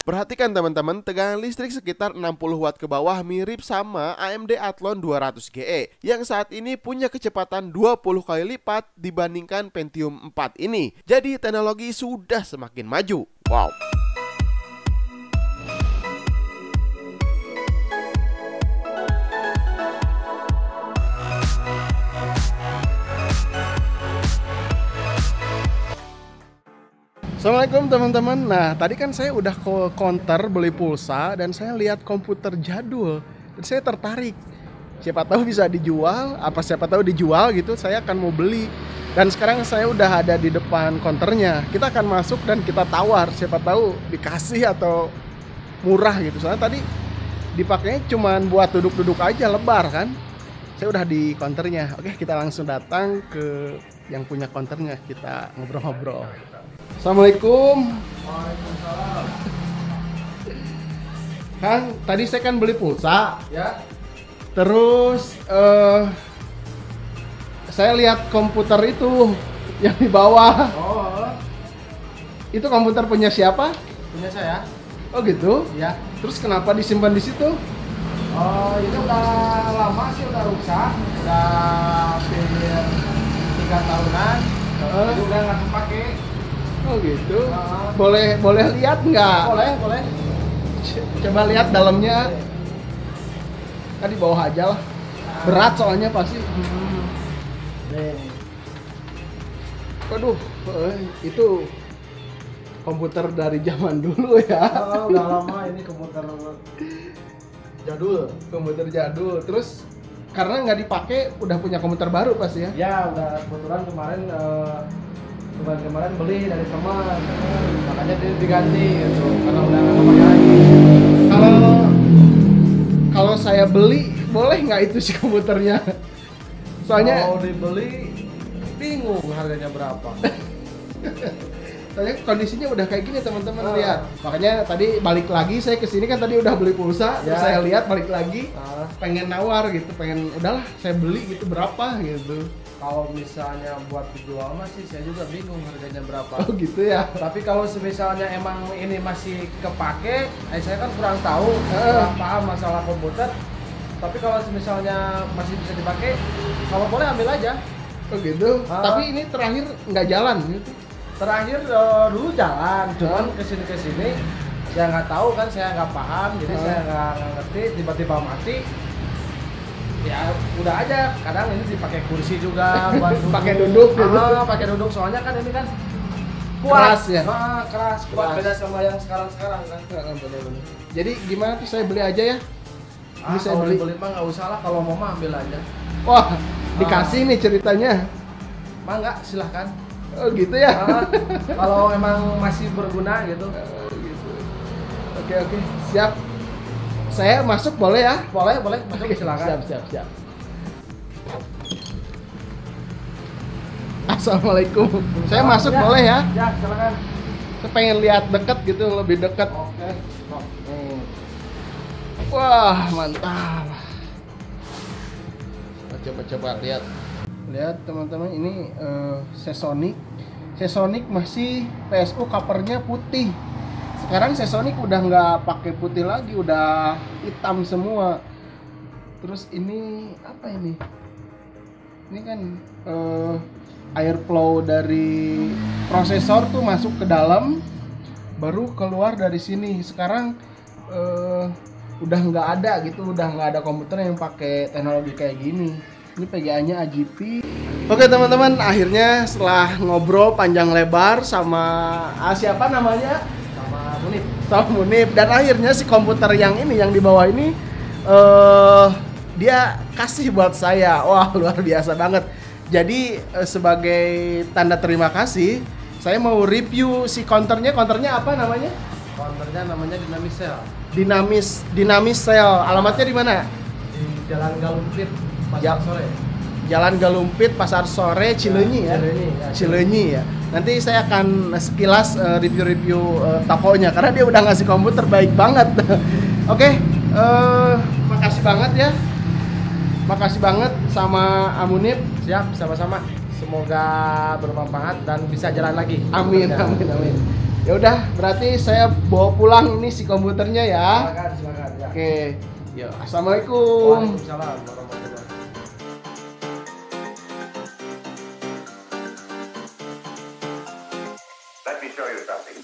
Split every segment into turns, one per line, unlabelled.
Perhatikan teman-teman, tegangan listrik sekitar 60 watt ke bawah mirip sama AMD Athlon 200 GE yang saat ini punya kecepatan 20 kali lipat dibandingkan Pentium 4 ini. Jadi teknologi sudah semakin maju. Wow. Assalamualaikum teman-teman. Nah, tadi kan saya udah ke counter beli pulsa dan saya lihat komputer jadul dan saya tertarik. Siapa tahu bisa dijual, siapa tahu dijual gitu, saya akan mau beli. Dan sekarang saya udah ada di depan counternya. Kita akan masuk dan kita tawar, siapa tahu dikasih atau murah gitu. Soalnya tadi dipakainya cuman buat duduk-duduk aja, lebar kan. Saya udah di counternya. Oke, kita langsung datang ke yang punya counternya, kita ngobrol-ngobrol. Assalamualaikum.
Waalaikumsalam.
Kang, tadi saya kan beli pulsa.
Ya.
Terus saya lihat komputer itu yang di bawah.
Oh,
Itu komputer punya siapa?
punya saya.
Oh gitu.
Ya.
Terus kenapa disimpan di situ?
Oh, ini udah lama sih, udah rusak. Udah hampir 3 tahunan. Jadi udah nggak kepake.
Oh gitu. Boleh lihat nggak?
Boleh.
Coba lihat dalamnya. Kan di bawah aja lah. Berat soalnya pasti.
Nih.
Waduh, itu komputer dari zaman dulu ya.
Oh, udah lama ini komputer jadul.
Komputer jadul. Terus karena nggak dipakai, udah punya komputer baru pasti ya?
Ya, udah kebetulan kemarin beli dari teman. Makanya dia diganti gitu. Karena udah nggak kepake lagi.
Kalau saya beli, boleh nggak itu si komputernya? Soalnya
Kalau dibeli bingung harganya berapa.
soalnya kondisinya udah kayak gini teman-teman, lihat. Makanya tadi balik lagi, saya kesini kan tadi udah beli pulsa, terus
Ya.
saya lihat balik lagi,
Nah,
pengen nawar gitu, udahlah saya beli gitu, berapa gitu.
kalau misalnya buat dijual mah sih saya juga bingung harganya berapa.
Oh gitu ya.
Tapi kalau misalnya emang ini masih kepake, saya kan kurang tahu,
Heeh.
kurang paham masalah komputer. Tapi kalau misalnya masih bisa dipakai, kalau boleh ambil aja.
Oh gitu. Tapi ini terakhir nggak jalan gitu.
Terakhir dulu jalan, cuman kesini saya nggak tahu kan, saya nggak paham, jadi saya nggak ngerti, tiba-tiba mati. Ya udah aja, kadang ini dipakai kursi juga buat duduk.
Pakai duduk gitu.
Pakai duduk, soalnya kan ini kan
Keras ya?
Keras, kuat,
Keras.
beda sama yang sekarang kan.
Bener-bener. Jadi gimana tuh, saya beli aja ya? Ini saya
Kalau
beli.
beli mah nggak usah lah, kalau mau mah ambil aja.
Wah, dikasih nih ceritanya.
Mah nggak, silahkan.
Oh gitu ya.
Kalau emang masih berguna gitu.
Oke, siap. Saya masuk boleh ya?
Boleh, masuk,
Oke,
silakan.
Siap. Assalamualaikum. Saya masuk
Ya,
boleh ya?
Ya, silakan.
Saya pengen lihat deket gitu, lebih deket.
Oke. Nih.
Wah, mantap. Coba lihat. Lihat teman-teman, ini Seasonic. Seasonic masih PSU covernya putih. Sekarang Seasonic udah nggak pakai putih lagi, udah hitam semua. Terus ini apa ini? Ini kan airflow dari prosesor tuh masuk ke dalam, baru keluar dari sini. Sekarang udah nggak ada gitu, udah nggak ada komputer yang pakai teknologi kayak gini. Ini PGA-nya AGP. Oke teman-teman, akhirnya setelah ngobrol panjang lebar sama siapa namanya? Sama Munib. Dan akhirnya si komputer yang ini, yang di bawah ini dia kasih buat saya. Wah, luar biasa banget. Jadi sebagai tanda terima kasih, saya mau review si counternya. Counternya apa namanya?
Counternya namanya Dynamic Cell.
Dynamic Cell. Alamatnya di mana?
Di Jalan Galumpit,
Ya.
Pasar Sore.
Jalan Galumpit, Pasar Sore, Cileunyi ya. Cileunyi ya. Nanti saya akan sekilas review tokonya karena dia udah ngasih komputer baik banget. Oke, makasih banget ya. Makasih banget sama Amunib.
Siap, sama-sama. Semoga bermanfaat dan bisa jalan lagi.
Amin. Ya udah, berarti saya bawa pulang ini si komputernya ya.
Silakan ya.
Oke. Ya, assalamualaikum.
Waalaikumsalam warahmatullahi.
Let me show you something.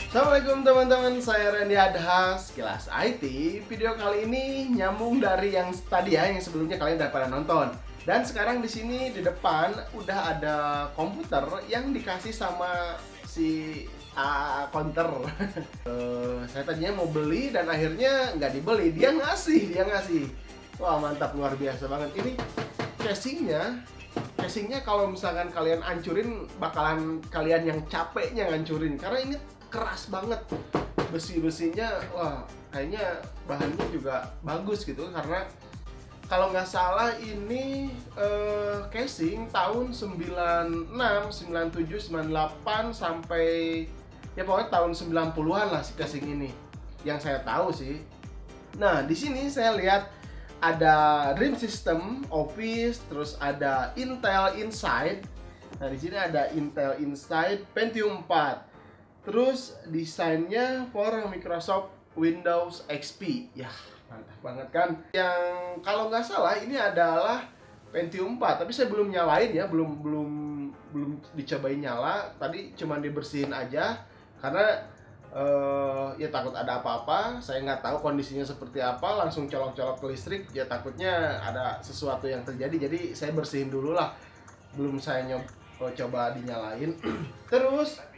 Assalamualaikum teman-teman, saya Randy Adha, Sekilas IT. Video kali ini nyambung dari yang tadi ya, yang sebelumnya kalian udah pada nonton. Dan sekarang di sini di depan udah ada komputer yang dikasih sama si counter. Saya tadinya mau beli dan akhirnya nggak dibeli, dia ngasih. Wah mantap, luar biasa banget. Ini casingnya kalau misalkan kalian hancurin bakalan kalian yang capeknya ngancurin karena ini keras banget, besi-besinya. Wah kayaknya bahannya juga bagus gitu, karena kalau nggak salah ini casing tahun 96, 97, 98 sampai ya pokoknya tahun 90-an lah si casing ini yang saya tahu sih. Nah di sini saya lihat ada Dream System Office, terus ada Intel Inside. Nah di sini ada Intel Inside Pentium 4. Terus desainnya for Microsoft Windows XP. Ya, mantap banget kan. Yang kalau nggak salah ini adalah Pentium 4, tapi saya belum nyalain ya, belum dicobain nyala. Tadi cuma dibersihin aja karena ya takut ada apa-apa. Saya nggak tahu kondisinya seperti apa, langsung colok-colok ke listrik, ya takutnya ada sesuatu yang terjadi. Jadi saya bersihin dulu lah, belum saya coba dinyalain. Terus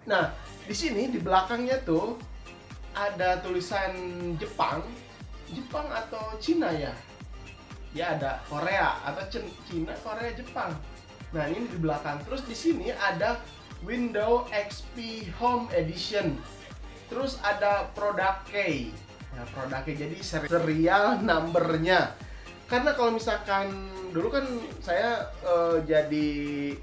nah, di sini di belakangnya tuh ada tulisan Jepang atau Cina ya? Ya ada Korea atau Cina, Korea, Jepang. Nah, ini di belakang. Terus di sini ada Windows XP Home Edition. Terus ada product key. Nah, product key jadi serial numbernya. Karena kalau misalkan dulu kan saya jadi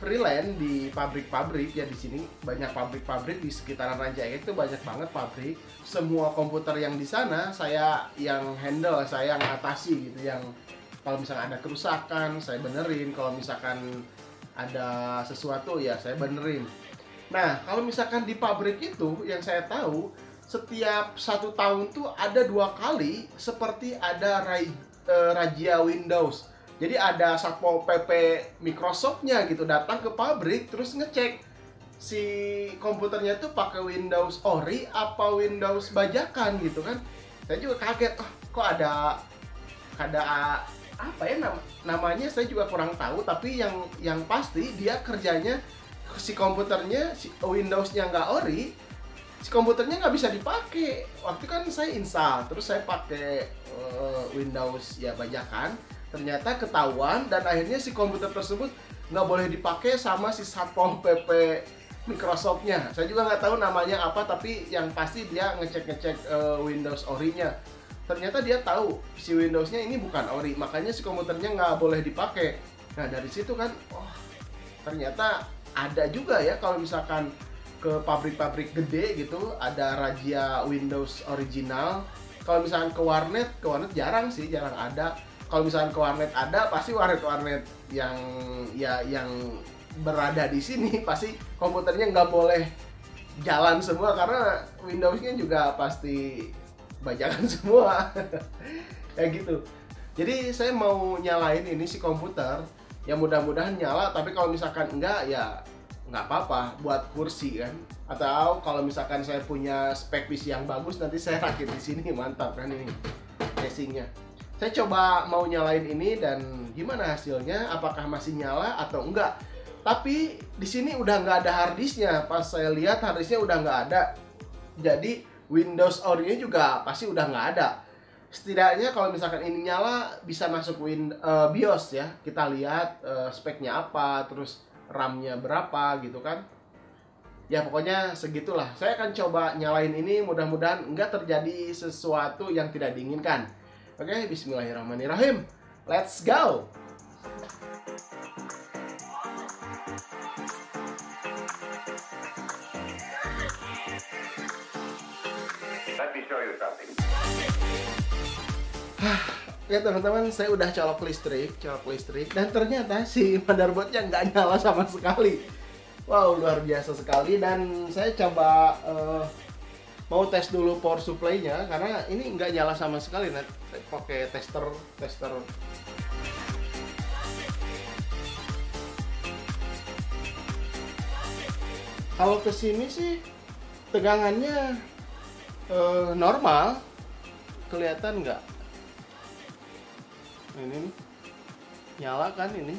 freelance di pabrik-pabrik ya, di sini banyak pabrik-pabrik di sekitaran Rancaikek itu banyak banget pabrik. Semua komputer yang di sana saya yang handle, saya yang atasi gitu. Yang kalau misalkan ada kerusakan saya benerin, kalau misalkan ada sesuatu ya saya benerin. Nah kalau misalkan di pabrik itu yang saya tahu setiap 1 tahun tuh ada 2 kali seperti ada razia Windows. Jadi ada Satpol PP Microsoft-nya gitu datang ke pabrik terus ngecek si komputernya tuh pakai Windows ori apa Windows bajakan gitu kan. Saya juga kaget, kok ada apa ya namanya saya juga kurang tahu, tapi yang pasti dia kerjanya si komputernya si Windows-nya nggak ori, si komputernya nggak bisa dipakai. Waktu kan saya install terus saya pakai Windows ya bajakan, ternyata ketahuan dan akhirnya si komputer tersebut nggak boleh dipakai sama si Satpol PP Microsoft-nya. Saya juga nggak tahu namanya apa, tapi yang pasti dia ngecek Windows ori-nya. Ternyata dia tahu si Windows-nya ini bukan ori, makanya si komputernya nggak boleh dipakai. Nah dari situ kan, ternyata ada juga ya kalau misalkan ke pabrik-pabrik gede gitu ada razia Windows original. Kalau misalkan ke warnet jarang ada. Kalau misalkan ke warnet ada, pasti warnet yang berada di sini pasti komputernya nggak boleh jalan semua karena Windows-nya juga pasti bajakan semua. Kayak gitu. Jadi saya mau nyalain ini si komputer, ya mudah-mudahan nyala, tapi kalau misalkan enggak ya nggak apa-apa buat kursi kan. Atau kalau misalkan saya punya spek PC yang bagus nanti saya rakit di sini, mantap kan ini casingnya. Saya coba mau nyalain ini dan gimana hasilnya, apakah masih nyala atau enggak. Tapi di sini udah nggak ada harddisknya. Pas saya lihat harddisknya udah nggak ada. Jadi Windows ori-nya juga pasti udah nggak ada. setidaknya kalau misalkan ini nyala bisa masuk BIOS ya. Kita lihat speknya apa, terus RAM-nya berapa gitu kan. Ya pokoknya segitulah. Saya akan coba nyalain ini, mudah-mudahan nggak terjadi sesuatu yang tidak diinginkan. Oke, bismillahirrahmanirrahim. Let's go!
Let me show you something.
Ya teman-teman, saya udah colok listrik, dan ternyata si motherboardnya nggak nyala sama sekali. Wow, luar biasa sekali. Dan saya coba mau tes dulu power supply-nya karena ini nggak nyala sama sekali. Saya pakai tester. Kalau kesini sih tegangannya normal, kelihatan nggak? Ini nih, nyala kan ini.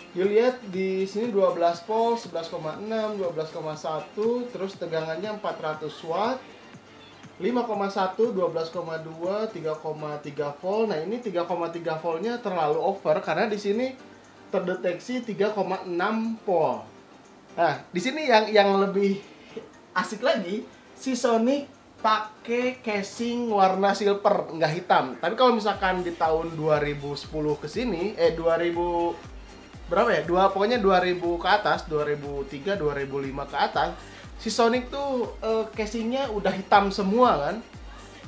Dilihat di sini 12 volt, 11,6, 12,1, terus tegangannya 400 watt, 5,1, 12,2, 3,3 volt. Nah, ini 3,3 voltnya terlalu over karena di sini terdeteksi 3,6 volt. Nah, di sini yang lebih asik lagi, si Sonic pakai casing warna silver, nggak hitam. Tapi kalau misalkan di tahun 2010 ke sini, 2000 berapa ya? Pokoknya 2000 ke atas, 2003, 2005 ke atas, si Sonic tuh casingnya udah hitam semua kan.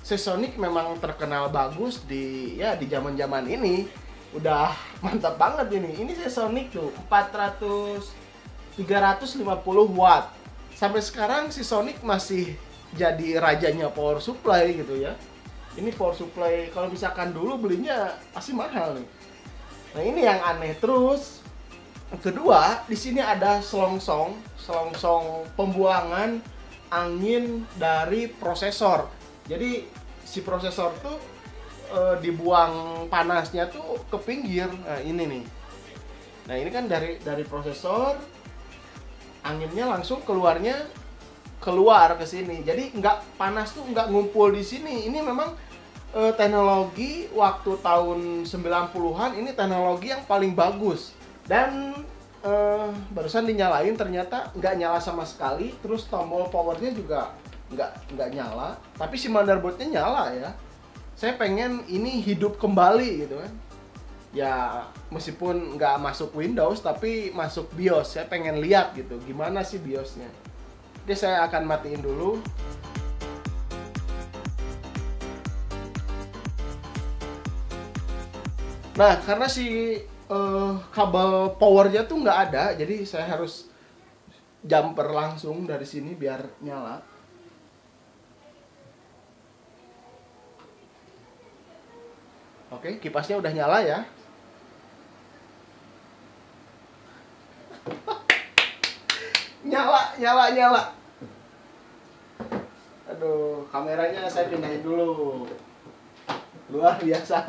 Si Sonic memang terkenal bagus di zaman-zaman ini. Udah mantap banget ini. Ini si Sonic tuh 350 watt. Sampai sekarang si Sonic masih jadi rajanya power supply gitu ya. Ini power supply kalau misalkan dulu belinya pasti mahal nih. Nah, ini yang aneh. Terus kedua, di sini ada selongsong pembuangan angin dari prosesor. Jadi si prosesor tuh dibuang panasnya tuh ke pinggir. Nah, ini nih. Nah, ini kan dari prosesor, anginnya langsung keluar ke sini. Jadi panas tuh nggak ngumpul di sini. Ini memang teknologi waktu tahun 90-an, ini teknologi yang paling bagus. Dan barusan dinyalain ternyata nggak nyala sama sekali. Terus tombol powernya juga nggak nyala. Tapi si motherboardnya nyala ya. Saya pengen ini hidup kembali gitu kan. Ya meskipun nggak masuk Windows tapi masuk BIOS. Saya pengen lihat gitu gimana sih BIOSnya. Jadi saya akan matiin dulu. Nah, karena si kabel powernya tuh nggak ada, jadi saya harus jumper langsung dari sini biar nyala. Oke, kipasnya udah nyala ya. Nyala. Aduh, kameranya saya pindahin dulu. Luar biasa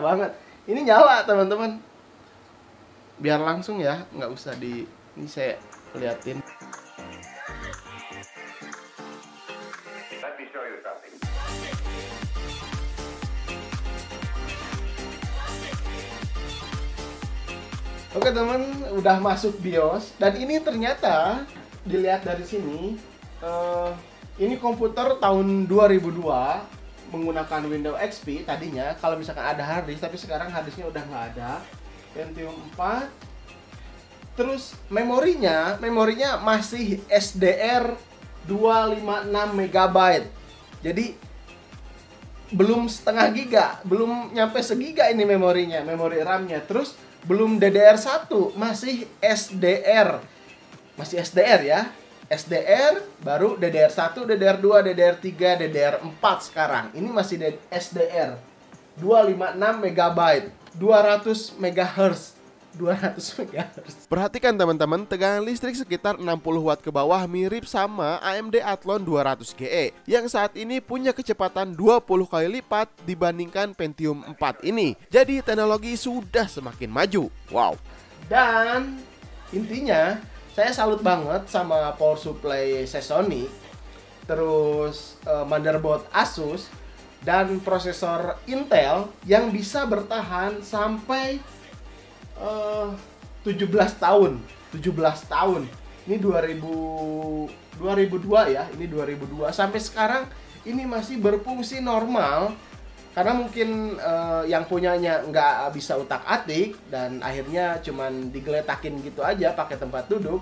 banget. Ini nyala, teman-teman. Biar langsung ya, nggak usah ini saya liatin.
Let me show you something.
Oke teman, udah masuk BIOS dan ini ternyata dilihat dari sini, ini komputer tahun 2002 menggunakan Windows XP tadinya. Kalau misalkan ada harddisk, tapi sekarang harddisknya udah nggak ada. Pentium 4. Terus memorinya masih SDR 256 MB. Jadi belum setengah giga, belum nyampe segiga ini memorinya, memori RAM-nya. Terus belum DDR1, masih SDR. Masih SDR ya. SDR, baru DDR1, DDR2, DDR3, DDR4 sekarang. Ini masih SDR 256 MB, 200 MHz. 200 MHz. Perhatikan teman-teman, tegangan listrik sekitar 60 watt ke bawah mirip sama AMD Athlon 200 GE yang saat ini punya kecepatan 20 kali lipat dibandingkan Pentium 4 ini. Jadi teknologi sudah semakin maju. Wow. Dan intinya saya salut banget sama power supply Sonic. terus motherboard Asus, dan prosesor Intel yang bisa bertahan sampai 17 tahun. 17 tahun. Ini 2002 ya, ini 2002. Sampai sekarang ini masih berfungsi normal. Karena mungkin yang punyanya nggak bisa utak-atik dan akhirnya cuman digeletakin gitu aja pakai tempat duduk.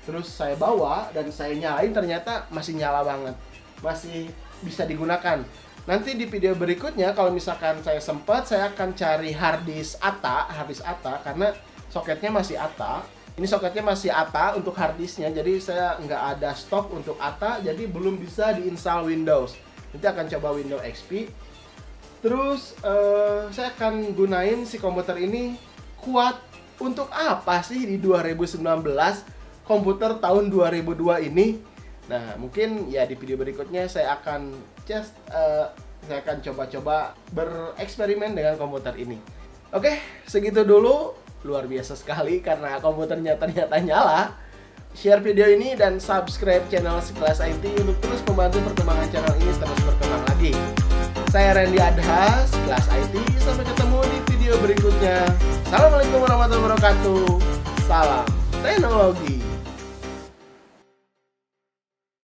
Terus saya bawa dan saya nyalain, ternyata masih nyala banget, masih bisa digunakan. Nanti di video berikutnya kalau misalkan saya sempat, saya akan cari hard disk ATA karena soketnya masih ATA. Ini soketnya masih ATA untuk hard disknya, jadi saya nggak ada stok untuk ATA, jadi belum bisa diinstal Windows. Nanti akan coba Windows XP. Terus saya akan gunain si komputer ini kuat untuk apa sih di 2019 komputer tahun 2002 ini. Nah, mungkin ya di video berikutnya saya akan coba-coba bereksperimen dengan komputer ini. Oke, segitu dulu. Luar biasa sekali karena komputernya ternyata nyala. Share video ini dan subscribe channel Sekelas IT untuk terus membantu perkembangan channel ini terus berkembang lagi. Saya Randy Adha, Sekelas IT. Sampai ketemu di video berikutnya. Assalamualaikum warahmatullahi wabarakatuh. Salam teknologi.